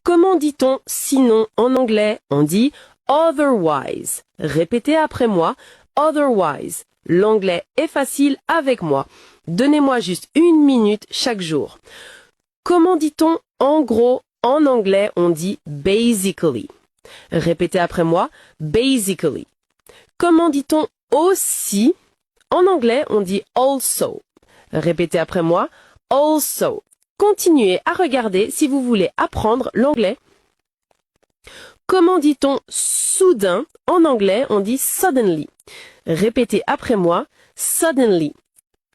Comment dit-on sinon en anglais? On dit otherwise. Répétez après moi, otherwise. L'anglais est facile avec moi. Donnez-moi juste 1 minute chaque jour. Comment dit-on en gros? En anglais, on dit basically. Répétez après moi, basically. Comment dit-on aussi? En anglais, on dit also. Répétez après moi, also. Continuez à regarder si vous voulez apprendre l'anglais. Comment dit-on soudain? En anglais, on dit suddenly. Répétez après moi, suddenly.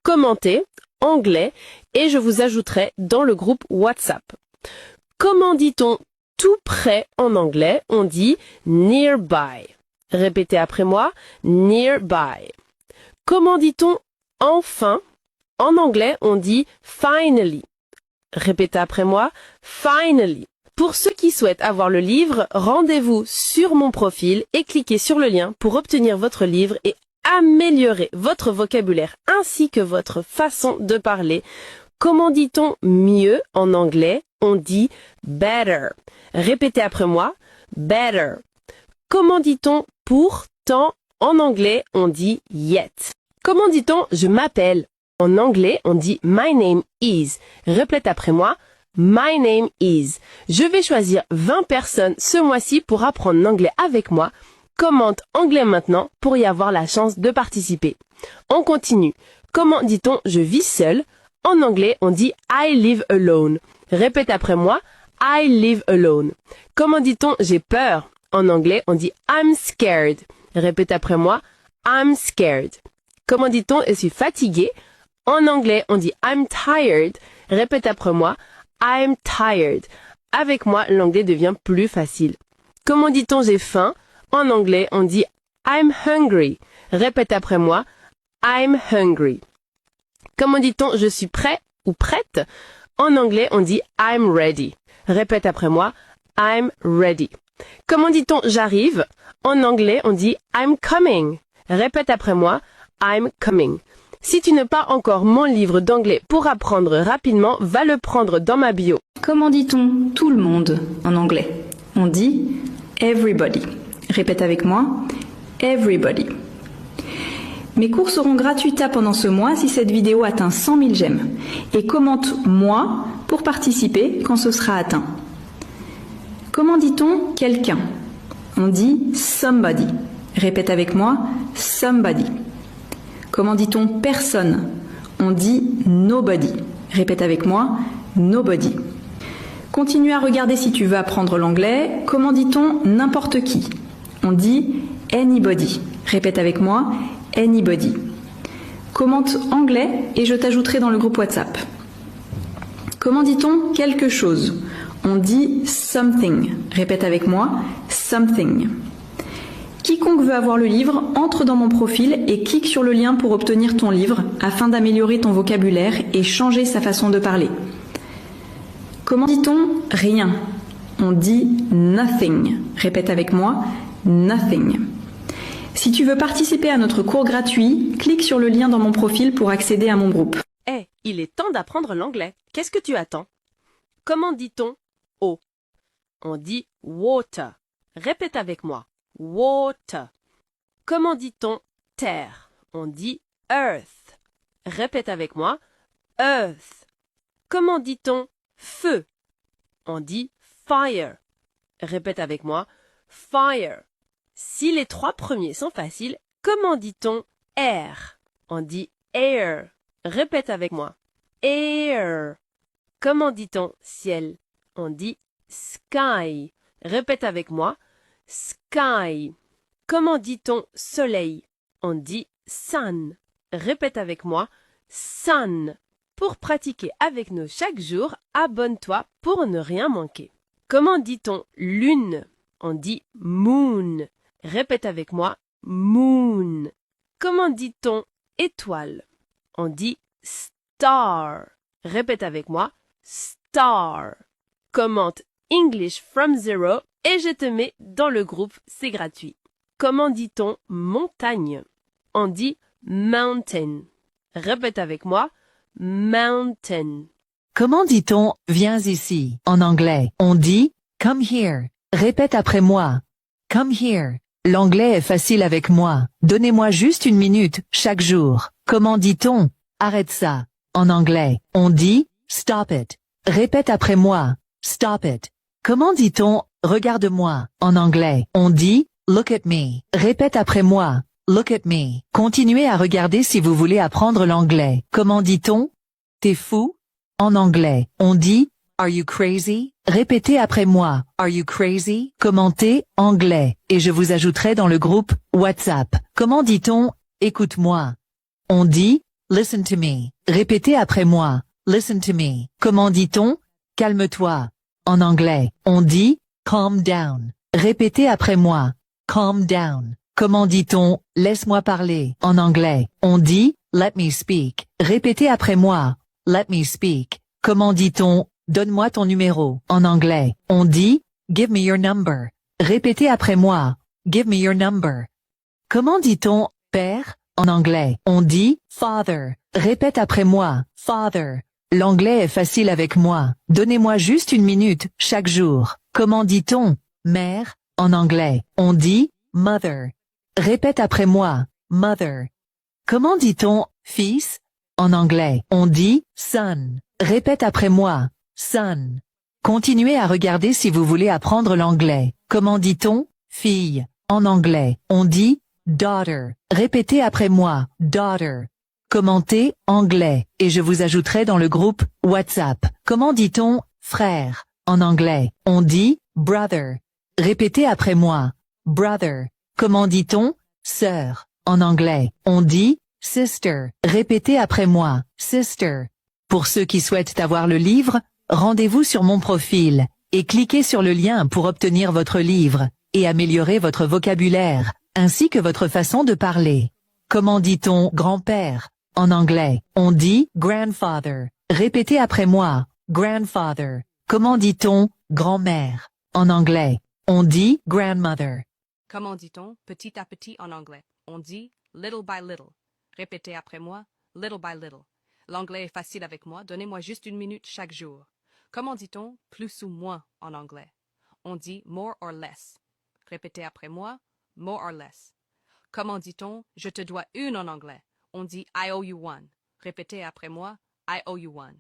Commentez, anglais, et je vous ajouterai dans le groupe WhatsApp. Comment dit-on tout près en anglais? On dit nearby. Répétez après moi, nearby. Comment dit-on enfin? En anglais, on dit finally. Répétez après moi, finally. Pour ceux qui souhaitent avoir le livre, rendez-vous sur mon profil et cliquez sur le lien pour obtenir votre livre et améliorer votre vocabulaire ainsi que votre façon de parler. Comment dit-on mieux en anglais? On dit better. Répétez après moi, better. Comment dit-on pourtant en anglais? On dit yet. Comment dit-on je m'appelle? En anglais, on dit my name is. Répète après moi, my name is. Je vais choisir 20 personnes ce mois-ci pour apprendre l'anglais avec moi. Commente anglais maintenant pour y avoir la chance de participer. On continue. Comment dit-on je vis seul? En anglais, on dit I live alone. Répète après moi, I live alone. Comment dit-on j'ai peur? En anglais, on dit I'm scared. Répète après moi, I'm scared. Comment dit-on je suis fatigué? En anglais, on dit I'm tired. Répète après moi, I'm tired. Avec moi, l'anglais devient plus facile. Comment dit-on j'ai faim? En anglais, on dit I'm hungry. Répète après moi, I'm hungry. Comment dit-on je suis prêt ou prête? En anglais, on dit I'm ready. Répète après moi, I'm ready. Comment dit-on j'arrive? En anglais, on dit I'm coming. Répète après moi, I'm coming. Si tu n'as pas encore mon livre d'anglais pour apprendre rapidement, va le prendre dans ma bio. Comment dit-on tout le monde en anglais? On dit everybody. Répète avec moi, everybody. Mes cours seront gratuits pendant ce mois si cette vidéo atteint 100 000 j'aime. Et commente moi pour participer quand ce sera atteint. Comment dit-on quelqu'un? On dit somebody. Répète avec moi, somebody. Comment dit-on personne? On dit nobody. Répète avec moi, nobody. Continue à regarder si tu veux apprendre l'anglais. Comment dit-on n'importe qui? On dit anybody. Répète avec moi, anybody. Commente anglais et je t'ajouterai dans le groupe WhatsApp. Comment dit-on quelque chose? On dit something. Répète avec moi, something. Quiconque veut avoir le livre, entre dans mon profil et clique sur le lien pour obtenir ton livre afin d'améliorer ton vocabulaire et changer sa façon de parler. Comment dit-on rien? On dit nothing. Répète avec moi, nothing. Si tu veux participer à notre cours gratuit, clique sur le lien dans mon profil pour accéder à mon groupe. Hey, il est temps d'apprendre l'anglais. Qu'est-ce que tu attends? Comment dit-on eau? On dit water. Répète avec moi. Water. Comment dit-on terre? On dit earth. Répète avec moi, earth. Comment dit-on feu? On dit fire. Répète avec moi, fire. Si les 3 premiers sont faciles, comment dit-on air? On dit air. Répète avec moi, air. Comment dit-on ciel? On dit sky. Répète avec moi, sky. Comment dit-on soleil? On dit sun. Répète avec moi, sun. Pour pratiquer avec nous chaque jour, abonne-toi pour ne rien manquer. Comment dit-on lune? On dit moon. Répète avec moi, moon. Comment dit-on étoile? On dit star. Répète avec moi, star. Commente English from Zero et je te mets dans le groupe, c'est gratuit. Comment dit-on montagne? On dit mountain. Répète avec moi, mountain. Comment dit-on viens ici? En anglais, on dit Come here. Répète après moi. Come here. L'anglais est facile avec moi. Donnez-moi juste une minute, chaque jour. Comment dit-on? Arrête ça. En anglais, on dit stop it. Répète après moi. Stop it. Comment dit-on regarde-moi? En anglais, on dit look at me. Répète après moi. Look at me. Continuez à regarder si vous voulez apprendre l'anglais. Comment dit-on? T'es fou? En anglais, on dit are you crazy? Répétez après moi. Are you crazy? Commentez anglais et je vous ajouterai dans le groupe WhatsApp. Comment dit-on écoute-moi? On dit listen to me. Répétez après moi. Listen to me. Comment dit-on calme-toi? En anglais, on dit calm down. Répétez après moi. Calm down. Comment dit-on laisse-moi parler? En anglais, on dit let me speak. Répétez après moi. Let me speak. Comment dit-on donne-moi ton numéro? En anglais, on dit give me your number. Répétez après moi. Give me your number. Comment dit-on père? En anglais, on dit father. Répète après moi. Father. L'anglais est facile avec moi. Donnez-moi juste une minute, chaque jour. Comment dit-on mère? En anglais, on dit mother. Répète après moi. Mother. Comment dit-on fils? En anglais, on dit son. Répète après moi. Son. Continuez à regarder si vous voulez apprendre l'anglais. Comment dit-on fille? En anglais, on dit daughter. Répétez après moi. Daughter. Commentez anglais et je vous ajouterai dans le groupe WhatsApp. Comment dit-on frère? En anglais, on dit brother. Répétez après moi. Brother. Comment dit-on sœur? En anglais, on dit sister. Répétez après moi. Sister. Pour ceux qui souhaitent avoir le livre, rendez-vous sur mon profil et cliquez sur le lien pour obtenir votre livre et améliorer votre vocabulaire ainsi que votre façon de parler. Comment dit-on grand-père? En anglais, on dit grandfather. Répétez après moi. Grandfather. Comment dit-on grand-mère? En anglais, on dit grandmother. Comment dit-on petit à petit en anglais? On dit little by little. Répétez après moi, little by little. L'anglais est facile avec moi, donnez-moi juste une minute chaque jour. Comment dit-on plus ou moins en anglais? On dit more or less. Répétez après moi, more or less. Comment dit-on je te dois une en anglais? On dit I owe you one. Répétez après moi, I owe you one.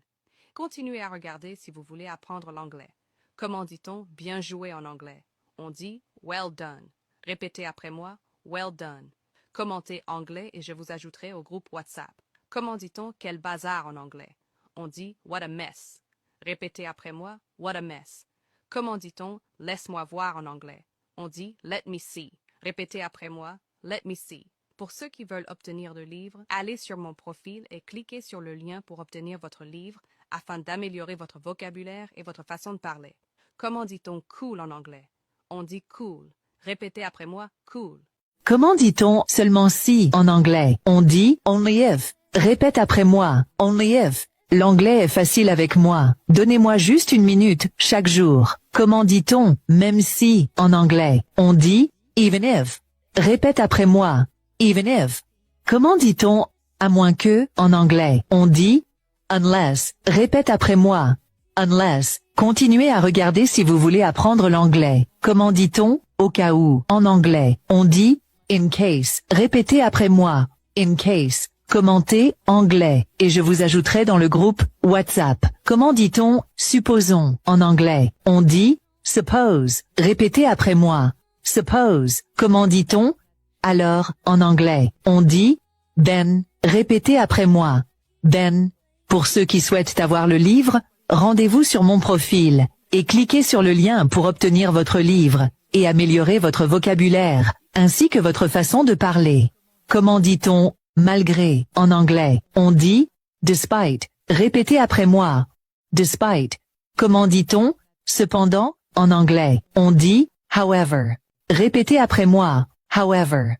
Continuez à regarder si vous voulez apprendre l'anglais. Comment dit-on bien joué en anglais? On dit well done. Répétez après moi, well done. Commentez anglais et je vous ajouterai au groupe WhatsApp. Comment dit-on quel bazar en anglais? On dit what a mess. Répétez après moi, what a mess. Comment dit-on laisse-moi voir en anglais? On dit let me see. Répétez après moi, let me see. Pour ceux qui veulent obtenir le livre, allez sur mon profil et cliquez sur le lien pour obtenir votre livre afin d'améliorer votre vocabulaire et votre façon de parler. Comment dit-on cool en anglais? On dit cool. Répétez après moi, cool. Comment dit-on seulement si en anglais? On dit only if. Répète après moi. Only if. L'anglais est facile avec moi. Donnez-moi juste une minute chaque jour. Comment dit-on même si en anglais? On dit even if. Répète après moi. Even if. Comment dit-on à moins que en anglais? On dit unless. Répète après moi. Unless. Continuez à regarder si vous voulez apprendre l'anglais. Comment dit-on au cas où? En anglais, on dit in case. Répétez après moi. In case. Commentez anglais et je vous ajouterai dans le groupe WhatsApp. Comment dit-on supposons? En anglais, on dit suppose. Répétez après moi. Suppose. Comment dit-on alors? En anglais, on dit then. Répétez après moi. Then. Pour ceux qui souhaitent avoir le livre, rendez-vous sur mon profil et cliquez sur le lien pour obtenir votre livre et améliorer votre vocabulaire ainsi que votre façon de parler. Comment dit-on malgré? En anglais, on dit despite. Répétez après moi. Despite. Comment dit-on cependant? En anglais, on dit however. Répétez après moi. However.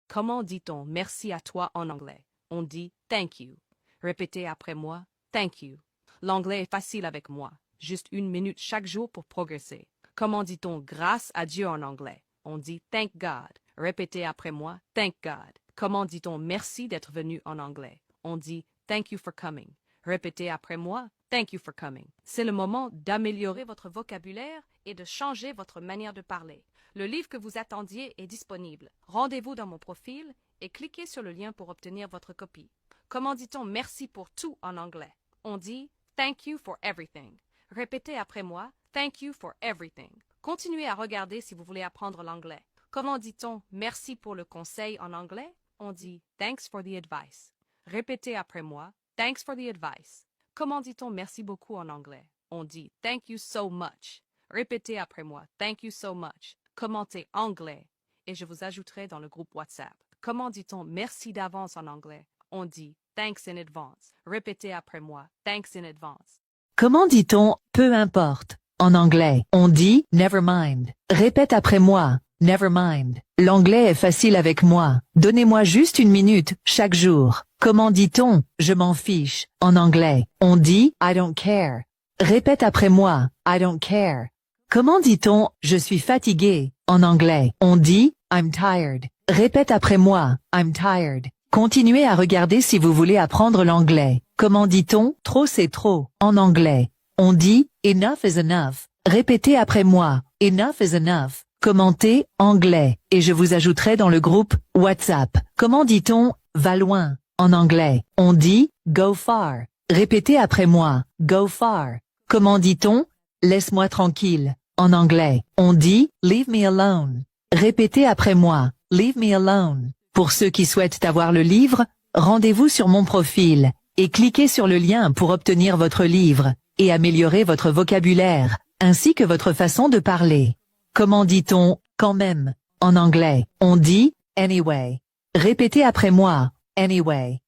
Comment dit-on merci à toi en anglais? On dit thank you. Répétez après moi, thank you. L'anglais est facile avec moi. Juste une minute chaque jour pour progresser. Comment dit-on grâce à Dieu en anglais? On dit thank God. Répétez après moi, thank God. Comment dit-on merci d'être venu en anglais? On dit thank you for coming. Répétez après moi, Thank you for coming. C'est le moment d'améliorer votre vocabulaire et de changer votre manière de parler. Le livre que vous attendiez est disponible. Rendez-vous dans mon profil et cliquez sur le lien pour obtenir votre copie. Comment dit-on merci pour tout en anglais? On dit thank you for everything. Répétez après moi, thank you for everything. Continuez à regarder si vous voulez apprendre l'anglais. Comment dit-on merci pour le conseil en anglais? On dit thanks for the advice. Répétez après moi, thanks for the advice. Comment dit-on merci beaucoup en anglais? On dit thank you so much. Répétez après moi, thank you so much. Commentez anglais et je vous ajouterai dans le groupe WhatsApp. Comment dit-on merci d'avance en anglais? On dit thanks in advance. Répétez après moi, thanks in advance. Comment dit-on peu importe? En anglais, on dit never mind. Répète après moi, never mind. L'anglais est facile avec moi. Donnez-moi juste une minute chaque jour. Comment dit-on je m'en fiche? En anglais, on dit I don't care. Répète après moi, I don't care. Comment dit-on je suis fatigué? En anglais, on dit I'm tired. Répète après moi, I'm tired. Continuez à regarder si vous voulez apprendre l'anglais. Comment dit-on trop c'est trop? En anglais, on dit enough is enough. Répétez après moi, enough is enough. Commentez anglais et je vous ajouterai dans le groupe WhatsApp. Comment dit-on va loin? En anglais, on dit go far. Répétez après moi, go far. Comment dit-on laisse-moi tranquille? En anglais, on dit leave me alone. Répétez après moi, leave me alone. Pour ceux qui souhaitent avoir le livre, rendez-vous sur mon profil et cliquez sur le lien pour obtenir votre livre et améliorer votre vocabulaire, ainsi que votre façon de parler. Comment dit-on quand même? En anglais, on dit anyway. Répétez après moi, anyway.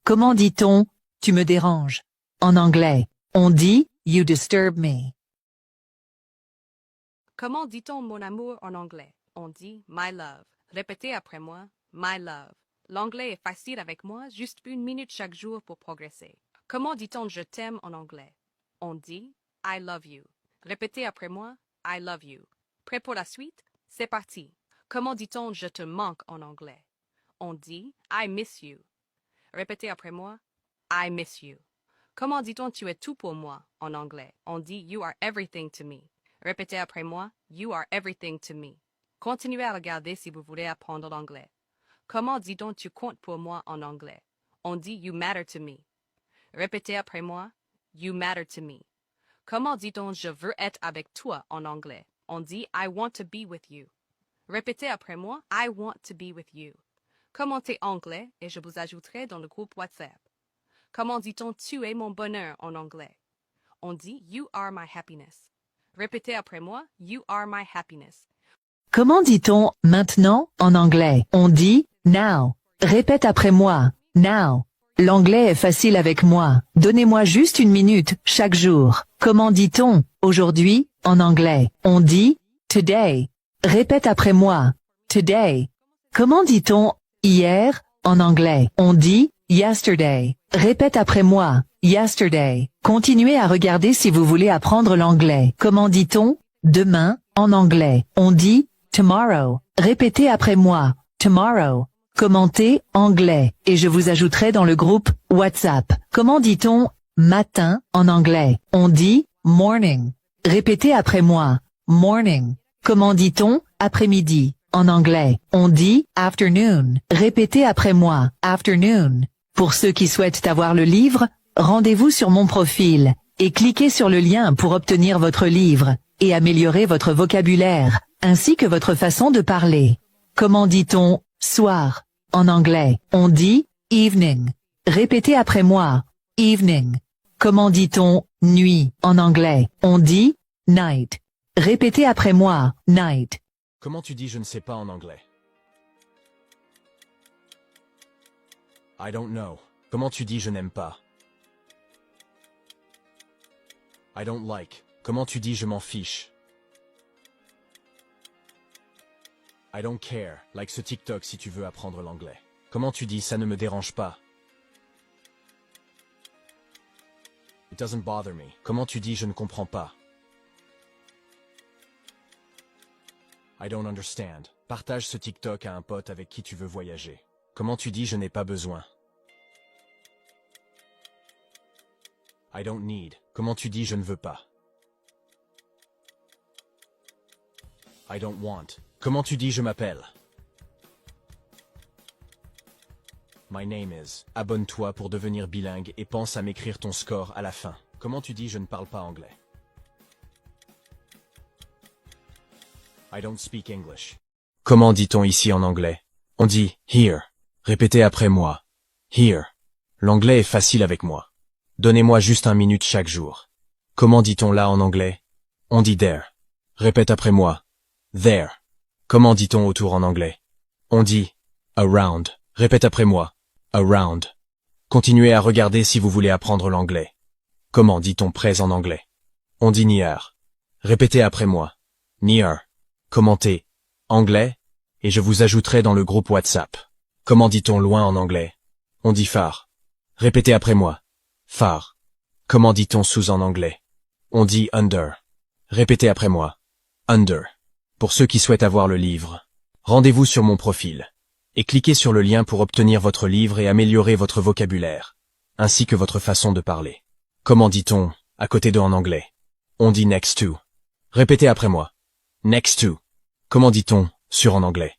Comment dit-on tu me déranges? En anglais, on dit you disturb me. Comment dit-on mon amour en anglais? On dit my love. Répétez après moi, my love. L'anglais est facile avec moi, juste une minute chaque jour pour progresser. Comment dit-on je t'aime en anglais? On dit I love you. Répétez après moi, I love you. Prêt pour la suite? C'est parti. Comment dit-on je te manque en anglais? On dit I miss you. Répétez après moi, I miss you. Comment dit-on tu es tout pour moi en anglais? On dit you are everything to me. Répétez après moi, you are everything to me. Continuez à regarder si vous voulez apprendre l'anglais. Comment dit-on tu comptes pour moi en anglais? On dit you matter to me. Répétez après moi, you matter to me. Comment dit-on je veux être avec toi en anglais? On dit I want to be with you. Répétez après moi, I want to be with you. Commentez anglais et je vous ajouterai dans le groupe WhatsApp. Comment dit-on tu es mon bonheur en anglais? On dit you are my happiness. Répétez après moi, you are my happiness. Comment dit-on maintenant en anglais? On dit now. Répète après moi, now. L'anglais est facile avec moi. Donnez-moi juste une minute chaque jour. Comment dit-on aujourd'hui en anglais? On dit today. Répète après moi, today. Comment dit-on hier en anglais? On dit yesterday. Répète après moi, yesterday. Continuez à regarder si vous voulez apprendre l'anglais. Comment dit-on demain en anglais? On dit tomorrow. Répétez après moi, tomorrow. Commentez anglais et je vous ajouterai dans le groupe WhatsApp. Comment dit-on matin en anglais? On dit morning. Répétez après moi, morning. Comment dit-on après-midi en anglais? On dit afternoon. Répétez après moi, afternoon. Pour ceux qui souhaitent avoir le livre, rendez-vous sur mon profil et cliquez sur le lien pour obtenir votre livre et améliorer votre vocabulaire, ainsi que votre façon de parler. Comment dit-on soir en anglais? On dit evening. Répétez après moi, evening. Comment dit-on nuit en anglais? On dit night. Répétez après moi, night. Comment tu dis je ne sais pas en anglais? I don't know. Comment tu dis je n'aime pas? I don't like. Comment tu dis je m'en fiche? I don't care. Like ce TikTok si tu veux apprendre l'anglais. Comment tu dis ça ne me dérange pas? It doesn't bother me. Comment tu dis je ne comprends pas? I don't understand. Partage ce TikTok à un pote avec qui tu veux voyager. Comment tu dis je n'ai pas besoin? I don't need. Comment tu dis je ne veux pas? I don't want. Comment tu dis je m'appelle? My name is. Abonne-toi pour devenir bilingue et pense à m'écrire ton score à la fin. Comment tu dis je ne parle pas anglais? I don't speak English. Comment dit-on ici en anglais? On dit here. Répétez après moi. Here. L'anglais est facile avec moi. Donnez-moi juste 1 minute chaque jour. Comment dit-on là en anglais? On dit there. Répète après moi. There. Comment dit-on autour en anglais? On dit around. Répète après moi. Around. Continuez à regarder si vous voulez apprendre l'anglais. Comment dit-on près en anglais? On dit near. Répétez après moi. Near. Commentez. Anglais. Et je vous ajouterai dans le groupe WhatsApp. Comment dit-on loin en anglais? On dit far. Répétez après moi. Far. Comment dit-on sous en anglais? On dit under. Répétez après moi. Under. Pour ceux qui souhaitent avoir le livre, rendez-vous sur mon profil et cliquez sur le lien pour obtenir votre livre et améliorer votre vocabulaire, ainsi que votre façon de parler. Comment dit-on à côté de en anglais? On dit next to. Répétez après moi. Next to. Comment dit-on sur en anglais?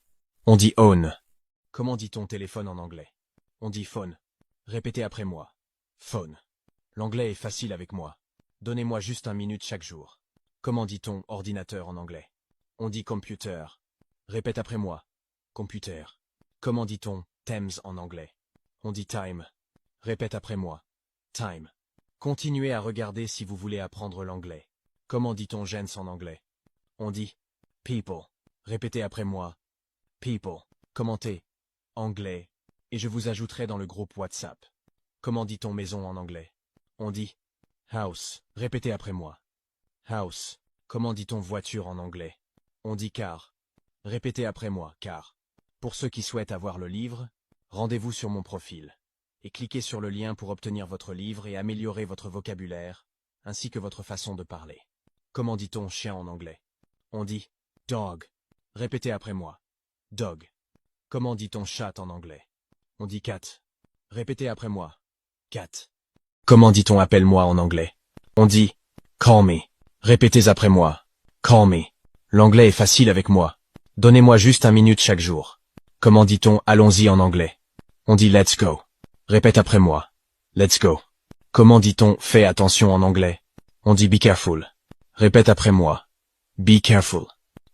On dit own. Comment dit-on téléphone en anglais? On dit phone. Répétez après moi. Phone. L'anglais est facile avec moi. Donnez-moi juste 1 minute chaque jour. Comment dit-on ordinateur en anglais? On dit computer. Répète après moi. Computer. Comment dit-on Thames en anglais? On dit time. Répète après moi. Time. Continuez à regarder si vous voulez apprendre l'anglais. Comment dit-on gents en anglais? On dit people. Répétez après moi. People. Commentez. Anglais. Et je vous ajouterai dans le groupe WhatsApp. Comment dit-on maison en anglais? On dit house. Répétez après moi. House. Comment dit-on voiture en anglais? On dit car. Répétez après moi, car. Pour ceux qui souhaitent avoir le livre, rendez-vous sur mon profil et cliquez sur le lien pour obtenir votre livre et améliorer votre vocabulaire, ainsi que votre façon de parler. Comment dit-on chien en anglais? On dit dog. Répétez après moi. Dog. Comment dit-on chat en anglais? On dit cat. Répétez après moi. Cat. Comment dit-on appelle-moi en anglais? On dit call me. Répétez après moi. Call me. L'anglais est facile avec moi. Donnez-moi juste 1 minute chaque jour. Comment dit-on allons-y en anglais? On dit let's go. Répète après moi. Let's go. Comment dit-on fais attention en anglais? On dit be careful. Répète après moi. Be careful.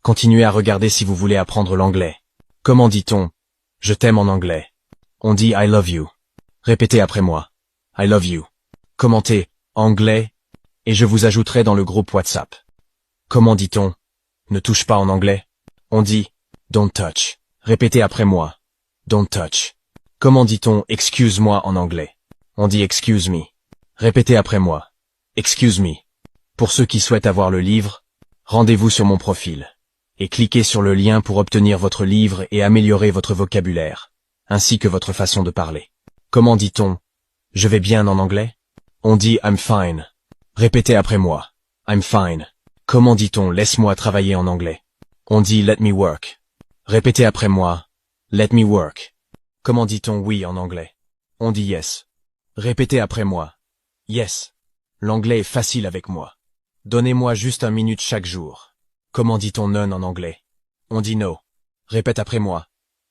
Continuez à regarder si vous voulez apprendre l'anglais. Comment dit-on je t'aime en anglais? On dit I love you. Répétez après moi. I love you. Commentez anglais et je vous ajouterai dans le groupe WhatsApp. Comment dit-on ne touche pas en anglais? On dit don't touch. Répétez après moi. Don't touch. Comment dit-on excuse-moi en anglais? On dit excuse me. Répétez après moi. Excuse me. Pour ceux qui souhaitent avoir le livre, rendez-vous sur mon profil et cliquez sur le lien pour obtenir votre livre et améliorer votre vocabulaire, ainsi que votre façon de parler. Comment dit-on je vais bien en anglais? On dit I'm fine. Répétez après moi. I'm fine. Comment dit-on laisse-moi travailler en anglais? On dit let me work. Répétez après moi. Let me work. Comment dit-on oui en anglais? On dit yes. Répétez après moi. Yes. L'anglais est facile avec moi. Donnez-moi juste 1 minute chaque jour. Comment dit-on non en anglais? On dit no. Répète après moi.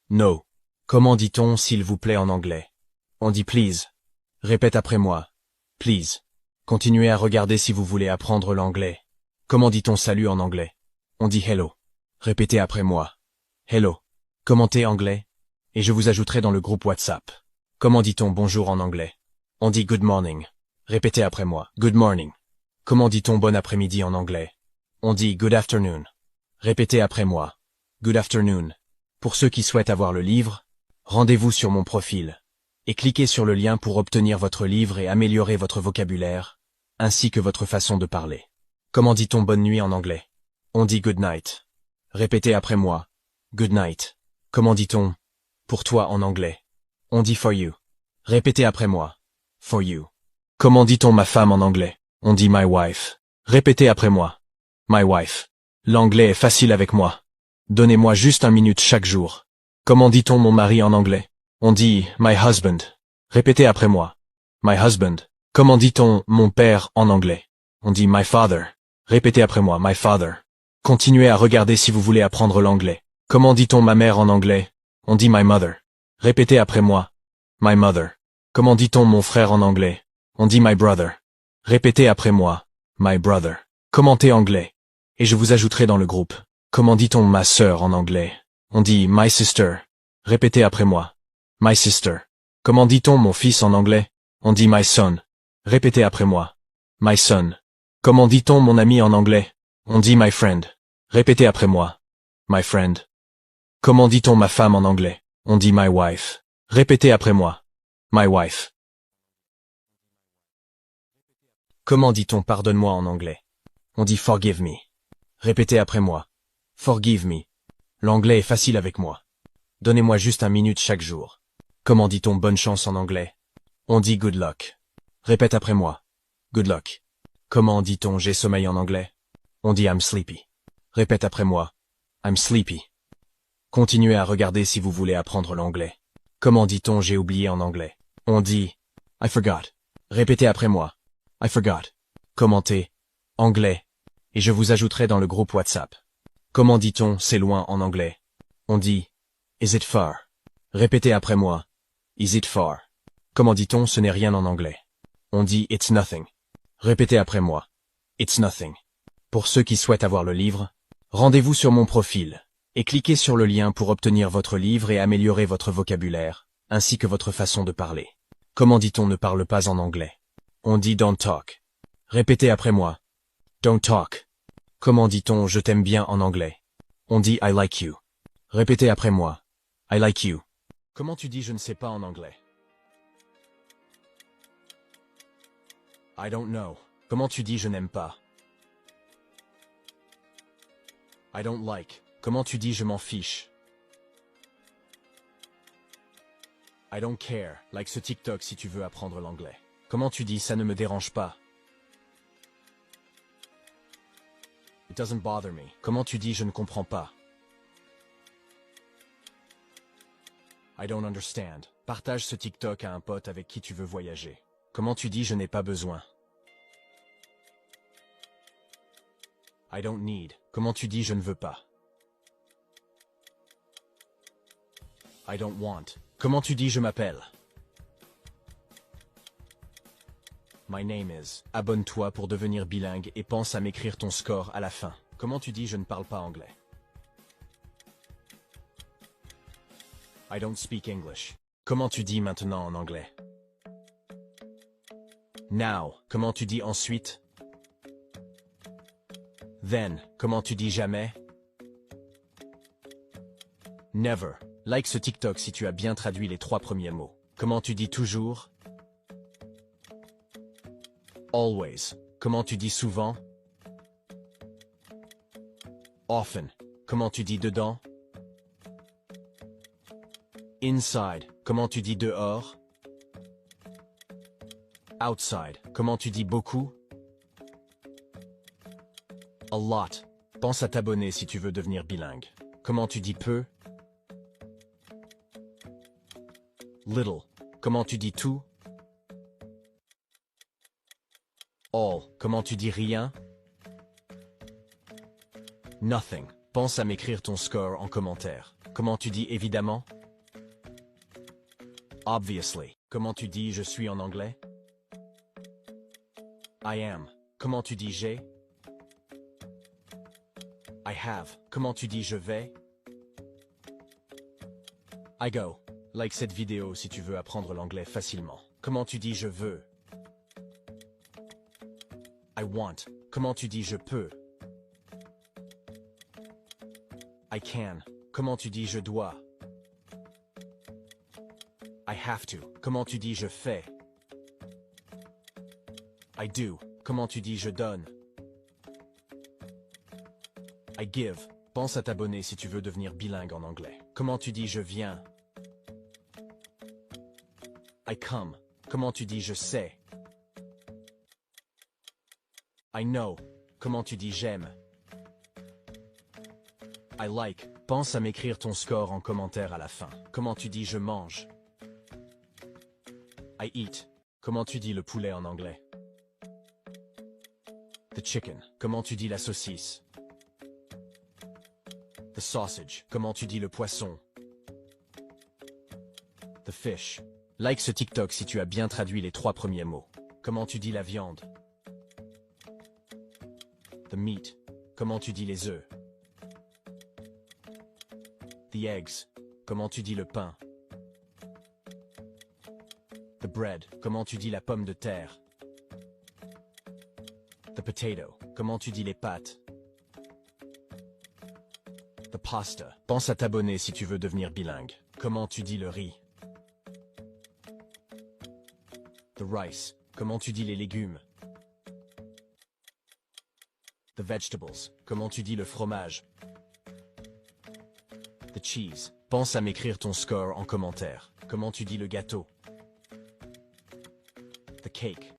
No. Comment dit-on s'il vous plaît en anglais? On dit please. Répète après moi. Please. Continuez à regarder si vous voulez apprendre l'anglais. Comment dit-on salut en anglais? On dit hello. Répétez après moi. Hello. Commentez anglais. Et je vous ajouterai dans le groupe WhatsApp. Comment dit-on bonjour en anglais? On dit good morning. Répétez après moi. Good morning. Comment dit-on bon après-midi en anglais? On dit good afternoon. Répétez après moi. Good afternoon. Pour ceux qui souhaitent avoir le livre, rendez-vous sur mon profil et cliquez sur le lien pour obtenir votre livre et améliorer votre vocabulaire, ainsi que votre façon de parler. Comment dit-on bonne nuit en anglais? On dit good night. Répétez après moi. Good night. Comment dit-on pour toi en anglais? On dit for you. Répétez après moi. For you. Comment dit-on ma femme en anglais? On dit my wife. Répétez après moi. My wife. L'anglais est facile avec moi. Donnez-moi juste 1 minute chaque jour. Comment dit-on mon mari en anglais? On dit my husband. Répétez après moi. My husband. Comment dit-on mon père en anglais? On dit my father. Répétez après moi, my father. Continuez à regarder si vous voulez apprendre l'anglais. Comment dit-on ma mère en anglais? On dit my mother. Répétez après moi, my mother. Comment dit-on mon frère en anglais? On dit my brother. Répétez après moi, my brother. Commentez anglais. Et je vous ajouterai dans le groupe. Comment dit-on ma sœur en anglais? On dit my sister. Répétez après moi, my sister. Comment dit-on mon fils en anglais? On dit my son. Répétez après moi, my son. Comment dit-on mon ami en anglais? On dit my friend. Répétez après moi, my friend. Comment dit-on ma femme en anglais? On dit my wife. Répétez après moi, my wife. Comment dit-on pardonne-moi en anglais? On dit forgive me. Répétez après moi, forgive me. L'anglais est facile avec moi. Donnez-moi juste 1 minute chaque jour. Comment dit-on bonne chance en anglais? On dit good luck. Répète après moi, good luck. Comment dit-on j'ai sommeil en anglais? On dit I'm sleepy. Répète après moi, I'm sleepy. Continuez à regarder si vous voulez apprendre l'anglais. Comment dit-on j'ai oublié en anglais? On dit I forgot. Répétez après moi, I forgot. Commentez anglais et je vous ajouterai dans le groupe WhatsApp. Comment dit-on c'est loin en anglais? On dit is it far. Répétez après moi, is it far. Comment dit-on ce n'est rien en anglais? On dit it's nothing. Répétez après moi, it's nothing. Pour ceux qui souhaitent avoir le livre, rendez-vous sur mon profil et cliquez sur le lien pour obtenir votre livre et améliorer votre vocabulaire, ainsi que votre façon de parler. Comment dit-on ne parle pas en anglais? On dit don't talk. Répétez après moi, don't talk. Comment dit-on je t'aime bien en anglais? On dit I like you. Répétez après moi, I like you. Comment tu dis je ne sais pas en anglais? I don't know. Comment tu dis je n'aime pas? I don't like. Comment tu dis je m'en fiche? I don't care. Like ce TikTok si tu veux apprendre l'anglais. Comment tu dis ça ne me dérange pas? It doesn't bother me. Comment tu dis je ne comprends pas? I don't understand. Partage ce TikTok à un pote avec qui tu veux voyager. Comment tu dis je n'ai pas besoin? I don't need. Comment tu dis je ne veux pas? I don't want. Comment tu dis je m'appelle? My name is. Abonne-toi pour devenir bilingue et pense à m'écrire ton score à la fin. Comment tu dis je ne parle pas anglais? I don't speak English. Comment tu dis maintenant en anglais? Now. Comment tu dis ensuite? Then. Comment tu dis jamais? Never. Like ce TikTok si tu as bien traduit les 3 premiers mots. Comment tu dis toujours? Always. Comment tu dis souvent? Often. Comment tu dis dedans? Inside. Comment tu dis dehors? Outside. Comment tu dis beaucoup? A lot. Pense à t'abonner si tu veux devenir bilingue. Comment tu dis peu? Little. Comment tu dis tout? All. Comment tu dis rien? Nothing. Pense à m'écrire ton score en commentaire. Comment tu dis évidemment? Obviously. Comment tu dis je suis en anglais? I am. Comment tu dis j'ai? I have. Comment tu dis je vais? I go. Like cette vidéo si tu veux apprendre l'anglais facilement. Comment tu dis je veux? I want. Comment tu dis je peux? I can. Comment tu dis je dois? I have to. Comment tu dis je fais? I do. Comment tu dis je donne? I give. Pense à t'abonner si tu veux devenir bilingue en anglais. Comment tu dis je viens? I come. Comment tu dis je sais? I know. Comment tu dis j'aime? I like. Pense à m'écrire ton score en commentaire à la fin. Comment tu dis je mange? I eat. Comment tu dis le poulet en anglais? The chicken. Comment tu dis la saucisse? The sausage. Comment tu dis le poisson? The fish. Like ce TikTok si tu as bien traduit les 3 premiers mots. Comment tu dis la viande? The meat. Comment tu dis les œufs? The eggs. Comment tu dis le pain? The bread. Comment tu dis la pomme de terre? The potato. Comment tu dis les pâtes? The pasta. Pense à t'abonner si tu veux devenir bilingue. Comment tu dis le riz? The rice. Comment tu dis les légumes? The vegetables. Comment tu dis le fromage? The cheese. Pense à m'écrire ton score en commentaire. Comment tu dis le gâteau? The cake.